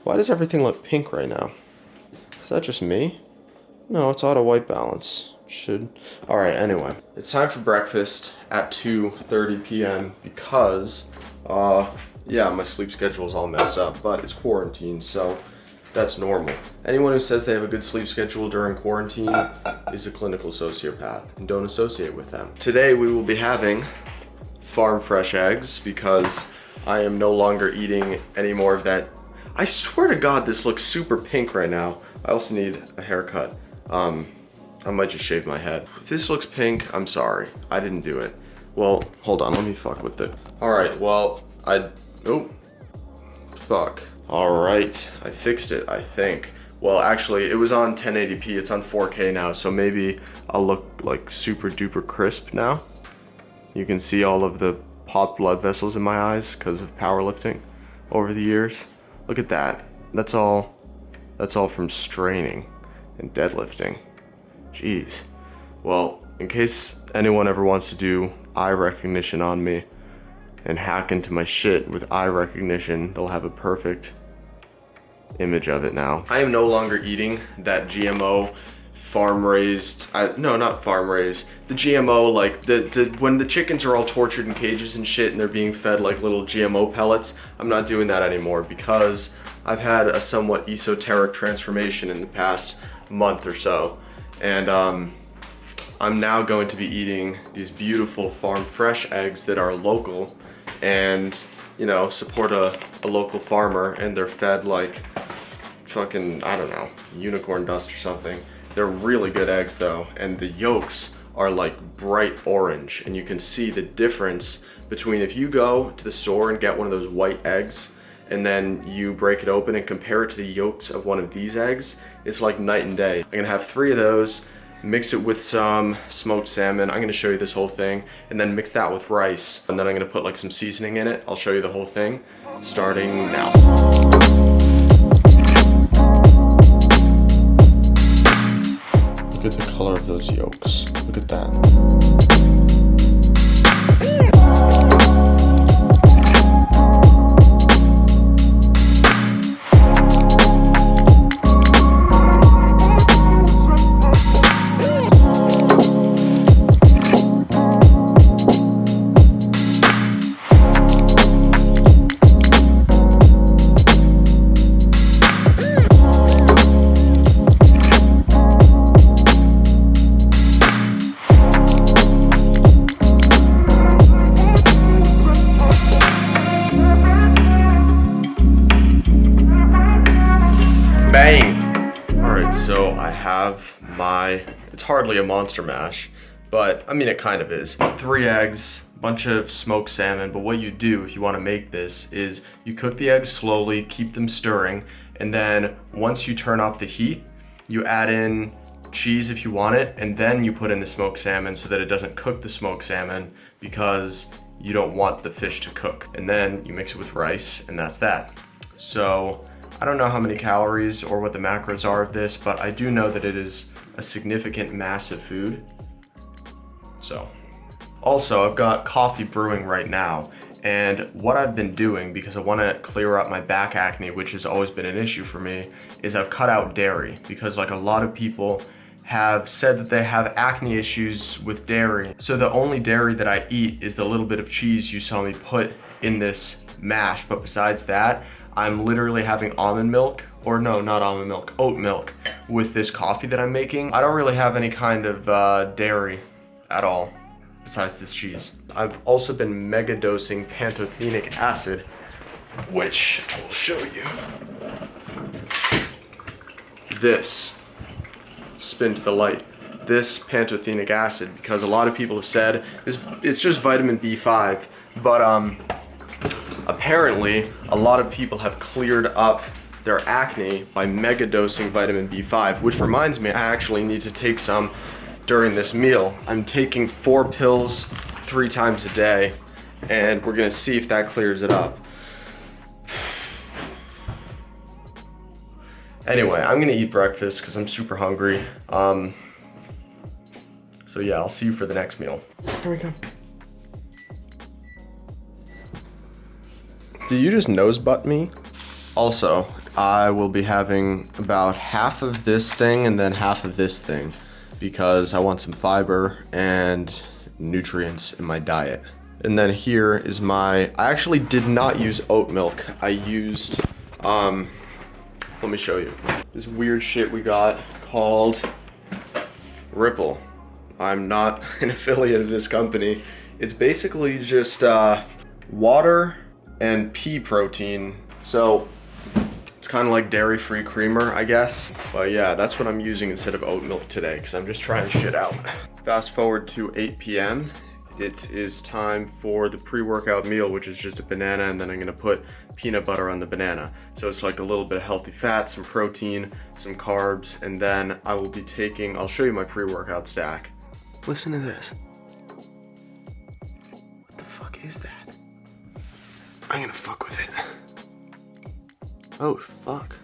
Why does everything look pink right now? Is that just me? No, it's auto white balance. All right, anyway. It's time for breakfast at 2:30 p.m. because, yeah, my sleep schedule is all messed up, but it's quarantine, so that's normal. Anyone who says they have a good sleep schedule during quarantine is a clinical sociopath, and don't associate with them. Today we will be having farm fresh eggs because I am no longer eating any more of that. I swear to God, this looks super pink right now. I also need a haircut. I might just shave my head. If this looks pink, I'm sorry. I didn't do it. Well, hold on, let me fuck with it. All right, well, oh, fuck. All right, I fixed it, I think. Well, actually, it was on 1080p, it's on 4K now, so maybe I'll look like super duper crisp now. You can see all of the popped blood vessels in my eyes because of powerlifting over the years. Look at that. That's all from straining and deadlifting. Jeez. Well, in case anyone ever wants to do eye recognition on me and hack into my shit with eye recognition, they'll have a perfect image of it now. I am no longer eating that GMO farm-raised, no, not farm-raised, the GMO, like, when the chickens are all tortured in cages and shit and they're being fed like little GMO pellets. I'm not doing that anymore because I've had a somewhat esoteric transformation in the past month or so. And I'm now going to be eating these beautiful farm fresh eggs that are local and, you know, support a local farmer, and they're fed like fucking, I don't know, unicorn dust or something. They're really good eggs though, and the yolks are like bright orange, and you can see the difference between if you go to the store and get one of those white eggs and then you break it open and compare it to the yolks of one of these eggs. It's like night and day. I'm gonna have 3 of those, mix it with some smoked salmon. I'm gonna show you this whole thing, and then mix that with rice. And then I'm gonna put like some seasoning in it. I'll show you the whole thing, starting now. Look at the color of those yolks. Look at that. Bang! Alright, so I have it's hardly a monster mash, but I mean it kind of is. 3 eggs, bunch of smoked salmon, but what you do if you want to make this is you cook the eggs slowly, keep them stirring, and then once you turn off the heat, you add in cheese if you want it, and then you put in the smoked salmon so that it doesn't cook the smoked salmon because you don't want the fish to cook. And then you mix it with rice, and that's that. So I don't know how many calories or what the macros are of this, but I do know that it is a significant mass of food. So, also I've got coffee brewing right now, and what I've been doing, because I want to clear up my back acne, which has always been an issue for me, is I've cut out dairy, because like a lot of people have said that they have acne issues with dairy. So the only dairy that I eat is the little bit of cheese you saw me put in this mash, but besides that, I'm literally having almond milk, or no, not almond milk, oat milk with this coffee that I'm making. I don't really have any kind of dairy at all besides this cheese. I've also been mega dosing pantothenic acid, which I will show you. This, spin to the light. This pantothenic acid, because a lot of people have said it's just vitamin B5, but apparently, a lot of people have cleared up their acne by mega dosing vitamin B5, which reminds me, I actually need to take some during this meal. I'm taking 4 pills 3 times a day, and we're gonna see if that clears it up. Anyway, I'm gonna eat breakfast because I'm super hungry. So yeah, I'll see you for the next meal. Here we go. Did you just nose butt me? Also, I will be having about half of this thing and then half of this thing because I want some fiber and nutrients in my diet. And then here is I actually did not use oat milk. I used, let me show you. This weird shit we got called Ripple. I'm not an affiliate of this company. It's basically just water and pea protein. So it's kind of like dairy-free creamer, I guess. But yeah, that's what I'm using instead of oat milk today because I'm just trying shit out. Fast forward to 8 p.m. It is time for the pre-workout meal, which is just a banana, and then I'm gonna put peanut butter on the banana. So it's like a little bit of healthy fat, some protein, some carbs, and then I will be taking, I'll show you my pre-workout stack. Listen to this. What the fuck is that? I'm gonna fuck with it. Oh, fuck.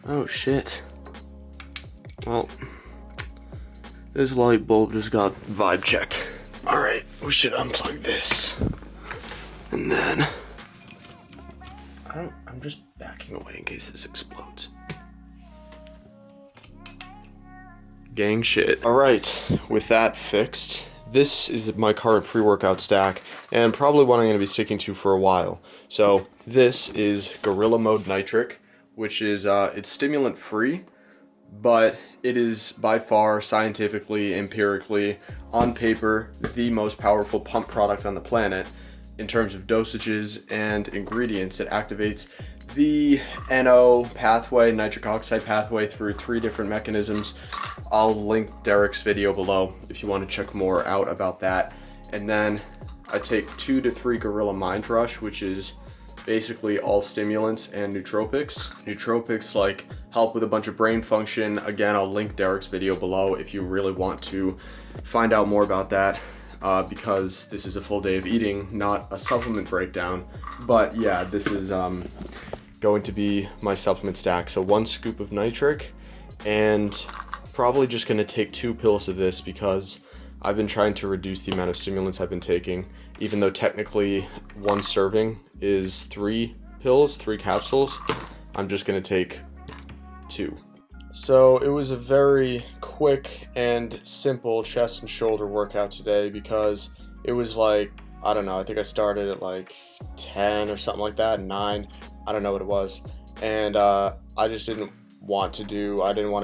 Oh, shit. Well, this light bulb just got vibe checked. Alright, we should unplug this. And then... I'm just backing away in case this explodes. Gang shit. Alright, with that fixed, this is my current pre-workout stack, and probably what I'm going to be sticking to for a while. So, this is Gorilla Mode Nitric, which is, it's stimulant free, but it is by far scientifically, empirically, on paper, the most powerful pump product on the planet in terms of dosages and ingredients. It activates the NO pathway, nitric oxide pathway, through 3 different mechanisms. I'll link Derek's video below if you want to check more out about that. And then I take 2 to 3 Gorilla Mind Rush, which is basically all stimulants and nootropics. Nootropics like help with a bunch of brain function. Again, I'll link Derek's video below if you really want to find out more about that, because this is a full day of eating, not a supplement breakdown. But yeah, this is going to be my supplement stack. So 1 scoop of nitric, and probably just going to take 2 pills of this because I've been trying to reduce the amount of stimulants I've been taking, even though technically 1 serving is 3 pills, 3 capsules. I'm just going to take 2. So it was a very quick and simple chest and shoulder workout today because it was like, I don't know, I think I started at like 10 or something like that, 9, I don't know what it was. And I just didn't want to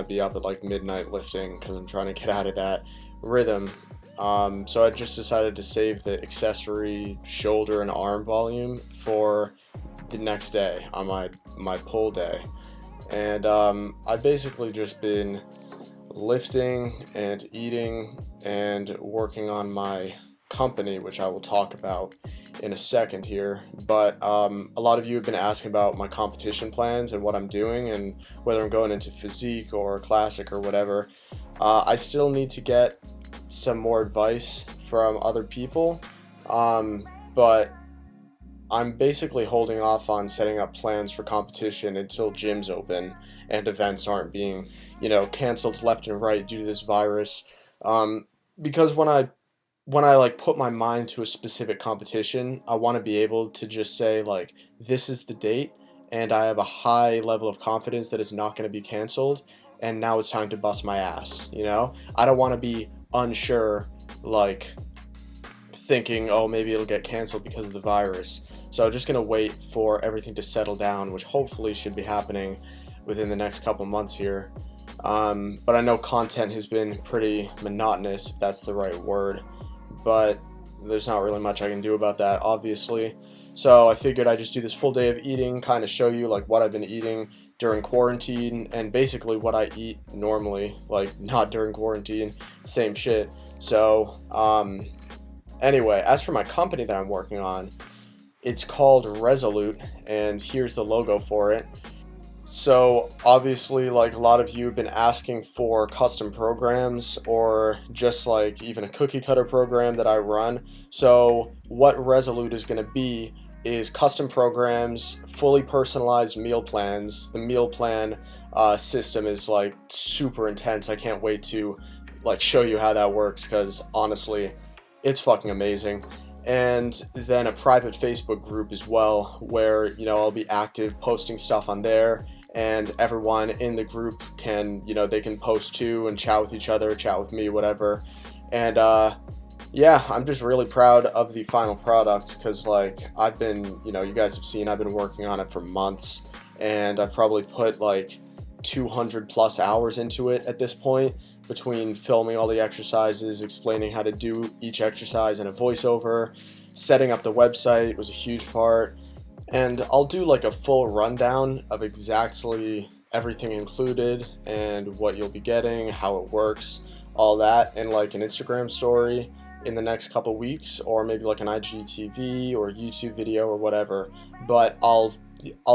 be up at like midnight lifting because I'm trying to get out of that rhythm. So I just decided to save the accessory shoulder and arm volume for the next day on my pull day. And I've basically just been lifting and eating and working on my company, which I will talk about in a second here. But a lot of you have been asking about my competition plans and what I'm doing and whether I'm going into physique or classic or whatever. I still need to get some more advice from other people, but I'm basically holding off on setting up plans for competition until gyms open and events aren't being, canceled left and right due to this virus. Because when I like put my mind to a specific competition, I want to be able to just say like, this is the date, and I have a high level of confidence that it's not going to be canceled, and now it's time to bust my ass. I don't want to be unsure, like thinking, oh, maybe it'll get canceled because of the virus. So I'm just gonna wait for everything to settle down, which hopefully should be happening within the next couple months here. But I know content has been pretty monotonous, if that's the right word, but there's not really much I can do about that, obviously. So I figured I'd just do this full day of eating, kind of show you like what I've been eating during quarantine and basically what I eat normally, like not during quarantine, same shit. So anyway, as for my company that I'm working on, it's called Resolute, and here's the logo for it. So obviously, like a lot of you have been asking for custom programs or just like even a cookie cutter program that I run. So what Resolute is going to be is custom programs, fully personalized meal plans. The meal plan system is like super intense. I can't wait to like show you how that works because honestly, it's fucking amazing. and then a private Facebook group as well, where, you know, I'll be active posting stuff on there, and everyone in the group can, you know, they can post too and chat with each other, chat with me, whatever. And yeah, I'm just really proud of the final product, because like I've been, you know, you guys have seen, I've been working on it for months, and I've probably put like 200 plus hours into it at this point, between filming all the exercises, explaining how to do each exercise in a voiceover, setting up the website was a huge part, and I'll do like a full rundown of exactly everything included and what you'll be getting, how it works, all that, in like an Instagram story in the next couple weeks, or maybe like an IGTV or YouTube video or whatever. But I'll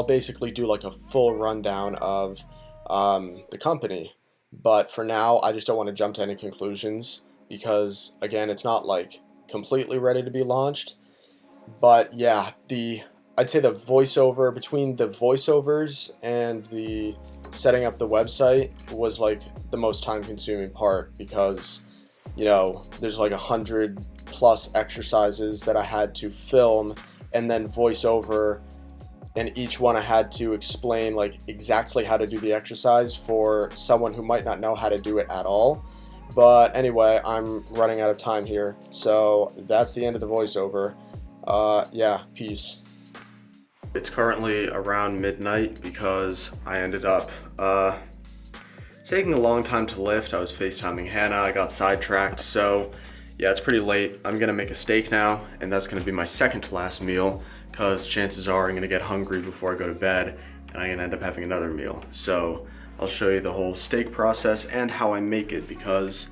basically do like a full rundown of the company. But for now, I just don't want to jump to any conclusions, because again, it's not like completely ready to be launched. But yeah, I'd say the voiceover, between the voiceovers and the setting up the website, was like the most time consuming part, because, you know, there's like 100 plus exercises that I had to film and then voice over, and each one I had to explain like exactly how to do the exercise for someone who might not know how to do it at all. But anyway, I'm running out of time here, so that's the end of the voiceover. Yeah, peace. It's currently around midnight because I ended up taking a long time to lift. I was FaceTiming Hannah, I got sidetracked, so yeah, it's pretty late. I'm gonna make a steak now, and that's gonna be my second to last meal, because chances are I'm gonna get hungry before I go to bed, and I'm gonna end up having another meal. So I'll show you the whole steak process and how I make it, because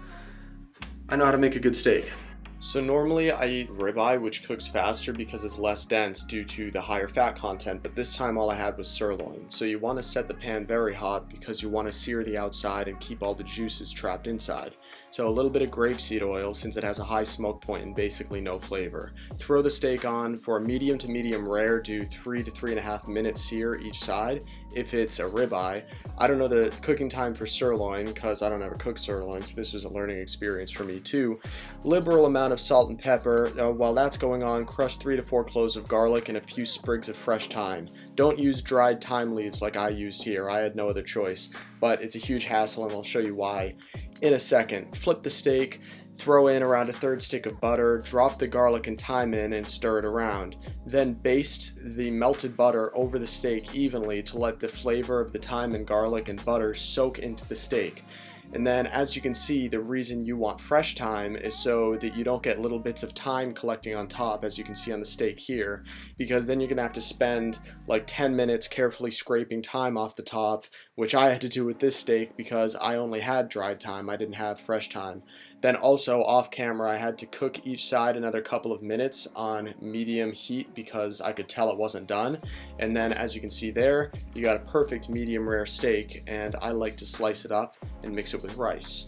I know how to make a good steak. So normally I eat ribeye, which cooks faster because it's less dense due to the higher fat content, but this time all I had was sirloin. So you want to set the pan very hot because you want to sear the outside and keep all the juices trapped inside. So a little bit of grapeseed oil, since it has a high smoke point and basically no flavor. Throw the steak on. For a medium to medium rare, do 3 to 3.5 minutes sear each side. If it's a ribeye, I don't know the cooking time for sirloin because I don't ever cook sirloin, so this was a learning experience for me too. Liberal amount of salt and pepper. While that's going on, crush 3 to 4 cloves of garlic and a few sprigs of fresh thyme. Don't use dried thyme leaves like I used here. I had no other choice, but it's a huge hassle, and I'll show you why in a second. Flip the steak, throw in around a 1/3 stick of butter, drop the garlic and thyme in and stir it around. Then baste the melted butter over the steak evenly to let the flavor of the thyme and garlic and butter soak into the steak. And then, as you can see, the reason you want fresh thyme is so that you don't get little bits of thyme collecting on top, as you can see on the steak here, because then you're going to have to spend like 10 minutes carefully scraping thyme off the top, which I had to do with this steak because I only had dried thyme, I didn't have fresh thyme. Then also off camera, I had to cook each side another couple of minutes on medium heat because I could tell it wasn't done. And then, as you can see there, you got a perfect medium rare steak, and I like to slice it up and mix it with rice.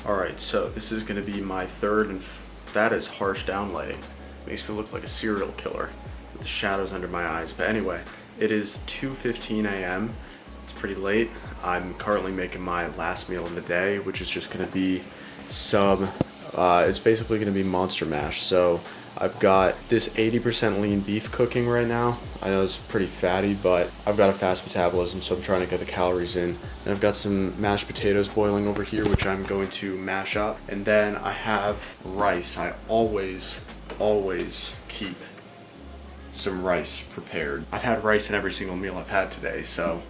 Alright, so this is going to be my third, and that is harsh downlighting. Makes me look like a serial killer with the shadows under my eyes. But anyway, it is 2:15 a.m. It's pretty late. I'm currently making my last meal of the day, which is just going to be it's basically going to be monster mash. So I've got this 80% lean beef cooking right now. I know it's pretty fatty, but I've got a fast metabolism, so I'm trying to get the calories in. And I've got some mashed potatoes boiling over here, which I'm going to mash up. And then I have rice. I always keep some rice prepared. I've had rice in every single meal I've had today, so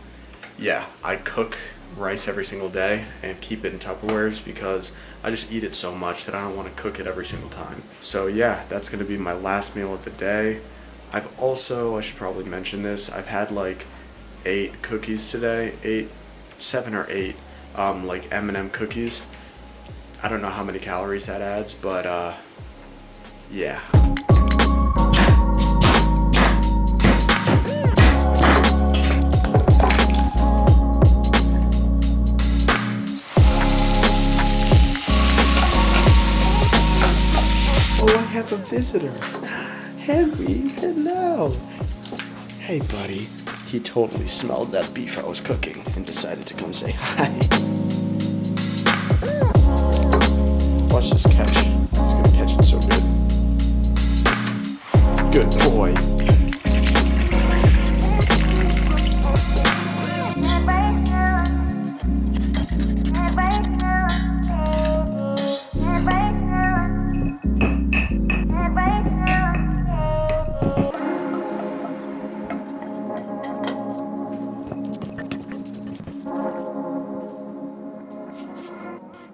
yeah, I cook rice every single day and keep it in Tupperwares because I just eat it so much that I don't want to cook it every single time. So yeah, that's going to be my last meal of the day. I should probably mention this, I've had like 8 cookies today, 7 or 8 like M&M cookies. I don't know how many calories that adds, but yeah. Oh, I have a visitor. Henry, hello. Hey, buddy. He totally smelled that beef I was cooking and decided to come say hi. Watch this catch. He's gonna catch it so good. Good boy.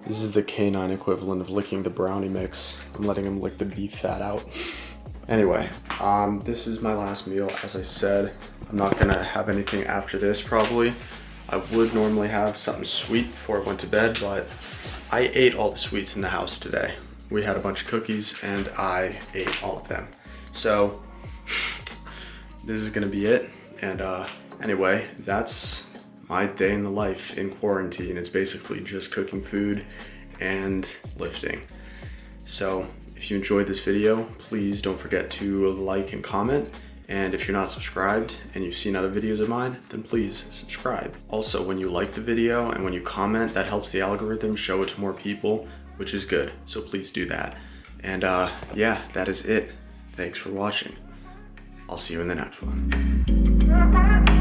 This is the canine equivalent of licking the brownie mix. I'm letting him lick the beef fat out. Anyway, this is my last meal. As I said, I'm not gonna have anything after this probably. I would normally have something sweet before I went to bed, but I ate all the sweets in the house today. We had a bunch of cookies and I ate all of them. So this is gonna be it. And anyway, that's my day in the life in quarantine. It's basically just cooking food and lifting. So if you enjoyed this video, please don't forget to like and comment. And if you're not subscribed and you've seen other videos of mine, then please subscribe. Also, when you like the video and when you comment, that helps the algorithm show it to more people, which is good. So please do that. And yeah, that is it. Thanks for watching. I'll see you in the next one.